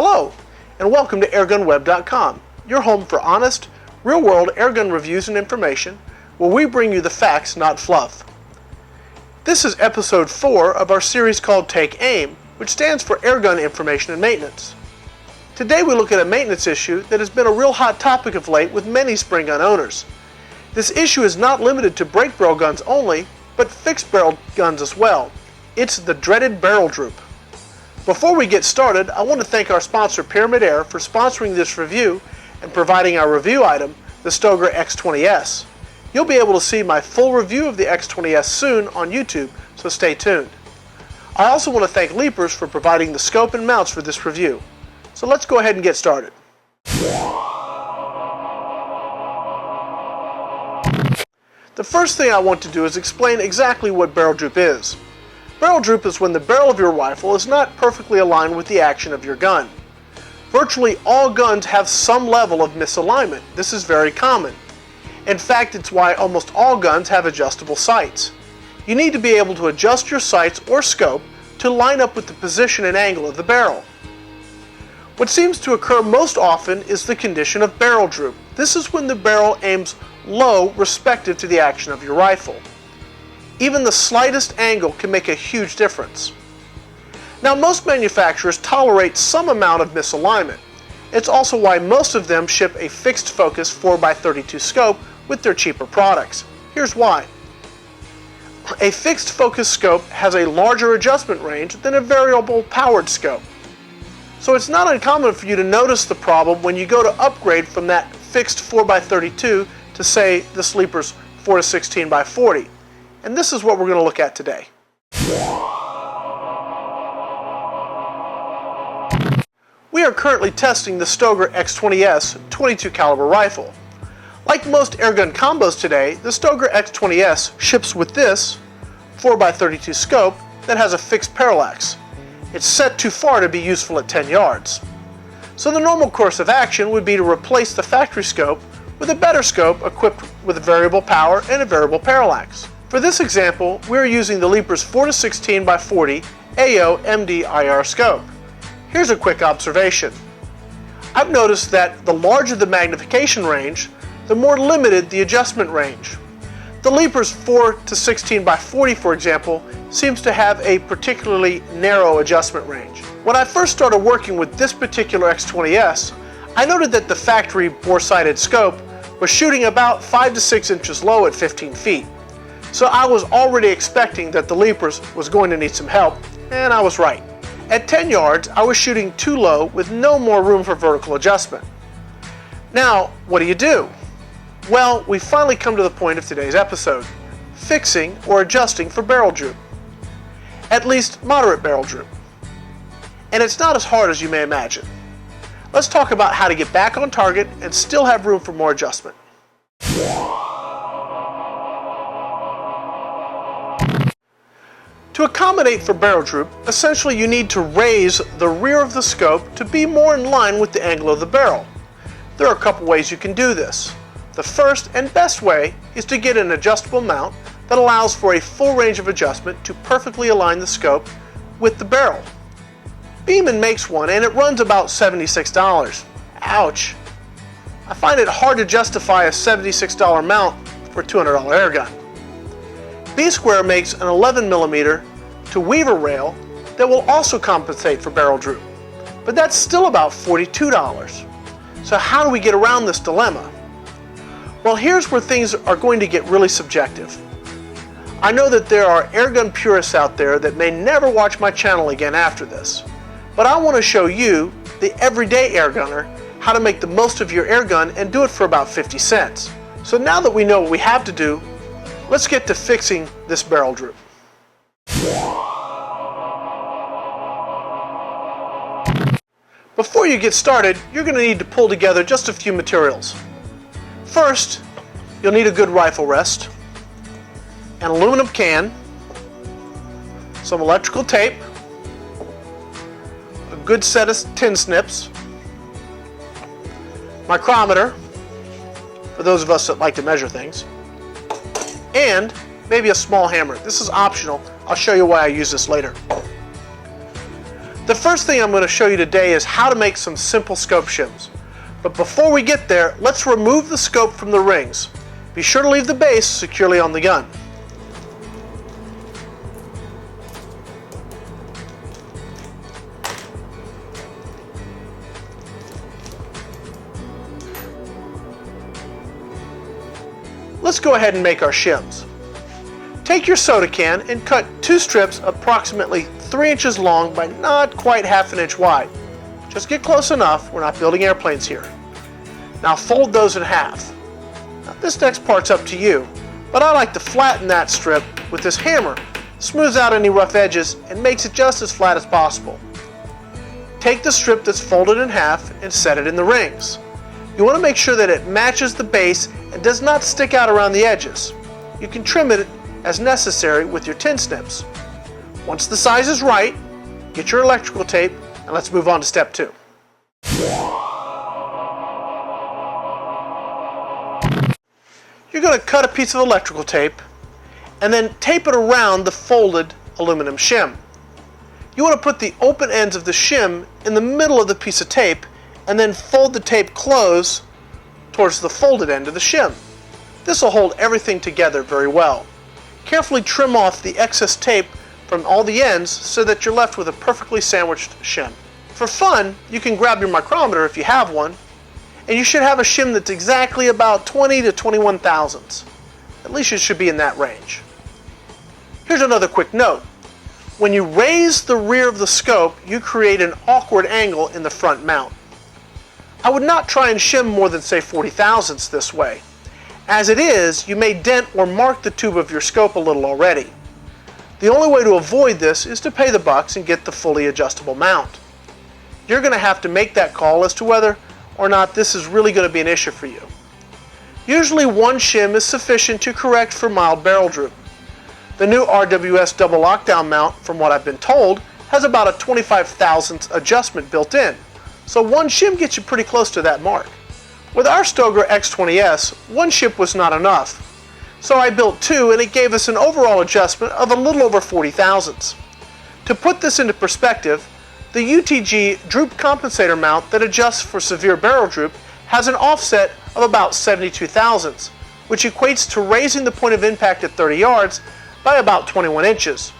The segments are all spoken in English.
Hello, and welcome to AirgunWeb.com, your home for honest, real-world airgun reviews and information, where we bring you the facts, not fluff. This is episode 4 of our series called Take Aim, which stands for Airgun Information and Maintenance. Today we look at a maintenance issue that has been a real hot topic of late with many spring gun owners. This issue is not limited to break barrel guns only, but fixed barrel guns as well. It's the dreaded barrel droop. Before we get started, I want to thank our sponsor Pyramid Air for sponsoring this review and providing our review item, the Stoeger X20S. You'll be able to see my full review of the X20S soon on YouTube, so stay tuned. I also want to thank Leapers for providing the scope and mounts for this review. So let's go ahead and get started. The first thing I want to do is explain exactly what barrel droop is. Barrel droop is when the barrel of your rifle is not perfectly aligned with the action of your gun. Virtually all guns have some level of misalignment. This is very common. In fact, it's why almost all guns have adjustable sights. You need to be able to adjust your sights or scope to line up with the position and angle of the barrel. What seems to occur most often is the condition of barrel droop. This is when the barrel aims low respective to the action of your rifle. Even the slightest angle can make a huge difference. Now, most manufacturers tolerate some amount of misalignment. It's also why most of them ship a fixed focus 4x32 scope with their cheaper products. Here's why. A fixed focus scope has a larger adjustment range than a variable powered scope. So it's not uncommon for you to notice the problem when you go to upgrade from that fixed 4x32 to, say, the Sleeper's 4-16x40. And this is what we're going to look at today. We are currently testing the Stoeger X20S 22 caliber rifle. Like most airgun combos today, the Stoeger X20S ships with this 4x32 scope that has a fixed parallax. It's set too far to be useful at 10 yards. So the normal course of action would be to replace the factory scope with a better scope equipped with a variable power and a variable parallax. For this example, we are using the Leapers 4-16x40 AO MD IR scope. Here's a quick observation. I've noticed that the larger the magnification range, the more limited the adjustment range. The Leapers 4-16x40, for example, seems to have a particularly narrow adjustment range. When I first started working with this particular X20S, I noted that the factory bore-sighted scope was shooting about 5 to 6 inches low at 15 feet. So I was already expecting that the Leapers was going to need some help, and I was right. At 10 yards, I was shooting too low with no more room for vertical adjustment. Now, what do? Well, we finally come to the point of today's episode, fixing or adjusting for barrel droop. At least moderate barrel droop. And it's not as hard as you may imagine. Let's talk about how to get back on target and still have room for more adjustment. To accommodate for barrel droop, essentially you need to raise the rear of the scope to be more in line with the angle of the barrel. There are a couple ways you can do this. The first and best way is to get an adjustable mount that allows for a full range of adjustment to perfectly align the scope with the barrel. Beeman makes one and it runs about $76. Ouch! I find it hard to justify a $76 mount for a $200 airgun. B-Square makes an 11mm to Weaver rail that will also compensate for barrel droop, but that's still about $42. So how do we get around this dilemma? Well, here's where things are going to get really subjective. I know that there are airgun purists out there that may never watch my channel again after this, but I want to show you, the everyday airgunner, how to make the most of your airgun and do it for about 50 cents. So now that we know what we have to do, let's get to fixing this barrel droop. Before you get started, you're going to need to pull together just a few materials. First, you'll need a good rifle rest, an aluminum can, some electrical tape, a good set of tin snips, micrometer, for those of us that like to measure things, and maybe a small hammer. This is optional. I'll show you why I use this later. The first thing I'm going to show you today is how to make some simple scope shims. But before we get there, let's remove the scope from the rings. Be sure to leave the base securely on the gun. Let's go ahead and make our shims. Take your soda can and cut 2 strips approximately 3 inches long by not quite half an inch wide. Just get close enough, we're not building airplanes here. Now fold those in half. Now this next part's up to you, but I like to flatten that strip with this hammer. Smooths out any rough edges and makes it just as flat as possible. Take the strip that's folded in half and set it in the rings. You want to make sure that it matches the base and does not stick out around the edges. You can trim it as necessary with your tin snips. Once the size is right, get your electrical tape and let's move on to step 2. You're going to cut a piece of electrical tape and then tape it around the folded aluminum shim. You want to put the open ends of the shim in the middle of the piece of tape and then fold the tape close towards the folded end of the shim. This will hold everything together very well. Carefully trim off the excess tape from all the ends so that you're left with a perfectly sandwiched shim. For fun, you can grab your micrometer if you have one, and you should have a shim that's exactly about 20 to 21 thousandths. At least it should be in that range. Here's another quick note. When you raise the rear of the scope, you create an awkward angle in the front mount. I would not try and shim more than say 40 thousandths this way. As it is, you may dent or mark the tube of your scope a little already. The only way to avoid this is to pay the bucks and get the fully adjustable mount. You're going to have to make that call as to whether or not this is really going to be an issue for you. Usually 1 shim is sufficient to correct for mild barrel droop. The new RWS double lockdown mount, from what I've been told, has about a 25 thousandths adjustment built in, so 1 shim gets you pretty close to that mark. With our Stoeger X20S, 1 shim was not enough, so I built 2 and it gave us an overall adjustment of a little over 40 thousandths. To put this into perspective, the UTG Droop compensator mount that adjusts for severe barrel droop has an offset of about 72 thousandths, which equates to raising the point of impact at 30 yards by about 21 inches.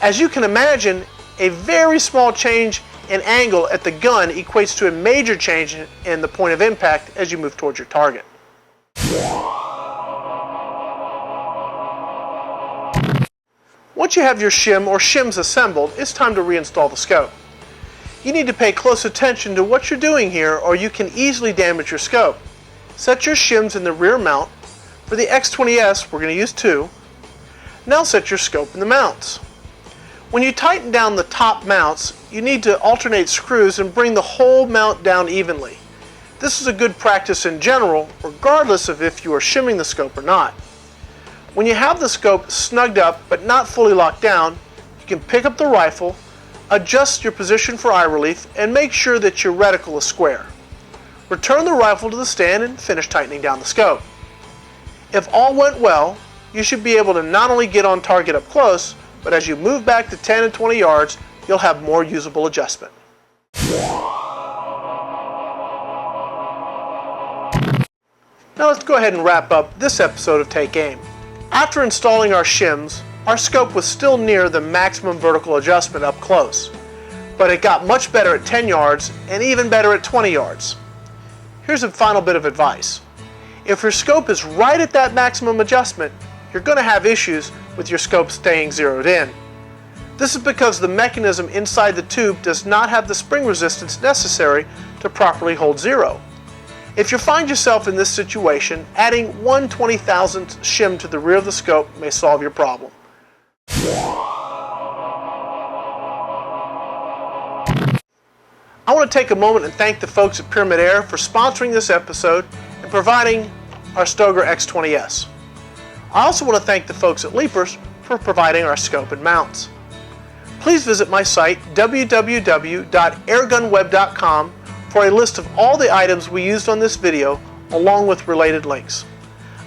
As you can imagine, a very small change in angle at the gun equates to a major change in the point of impact as you move towards your target. Once you have your shim or shims assembled, it's time to reinstall the scope. You need to pay close attention to what you're doing here or you can easily damage your scope. Set your shims in the rear mount. For the X20S, we're going to use 2. Now set your scope in the mounts. When you tighten down the top mounts, you need to alternate screws and bring the whole mount down evenly. This is a good practice in general, regardless of if you are shimming the scope or not. When you have the scope snugged up but not fully locked down, you can pick up the rifle, adjust your position for eye relief, and make sure that your reticle is square. Return the rifle to the stand and finish tightening down the scope. If all went well, you should be able to not only get on target up close, but as you move back to 10 and 20 yards, you'll have more usable adjustment. Now let's go ahead and wrap up this episode of Take Aim. After installing our shims, our scope was still near the maximum vertical adjustment up close, but it got much better at 10 yards and even better at 20 yards. Here's a final bit of advice. If your scope is right at that maximum adjustment, you're going to have issues with your scope staying zeroed in. This is because the mechanism inside the tube does not have the spring resistance necessary to properly hold zero. If you find yourself in this situation, adding 1 20,000th shim to the rear of the scope may solve your problem. I want to take a moment and thank the folks at Pyramid Air for sponsoring this episode and providing our Stoeger X20S. I also want to thank the folks at Leapers for providing our scope and mounts. Please visit my site www.airgunweb.com for a list of all the items we used on this video along with related links.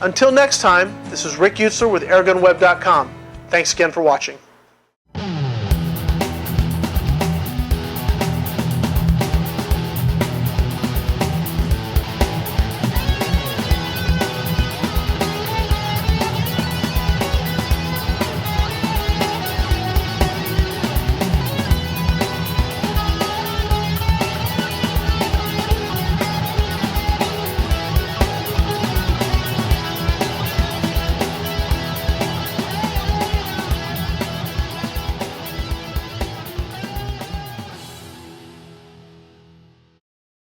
Until next time, this is Rick Utzler with airgunweb.com. Thanks again for watching.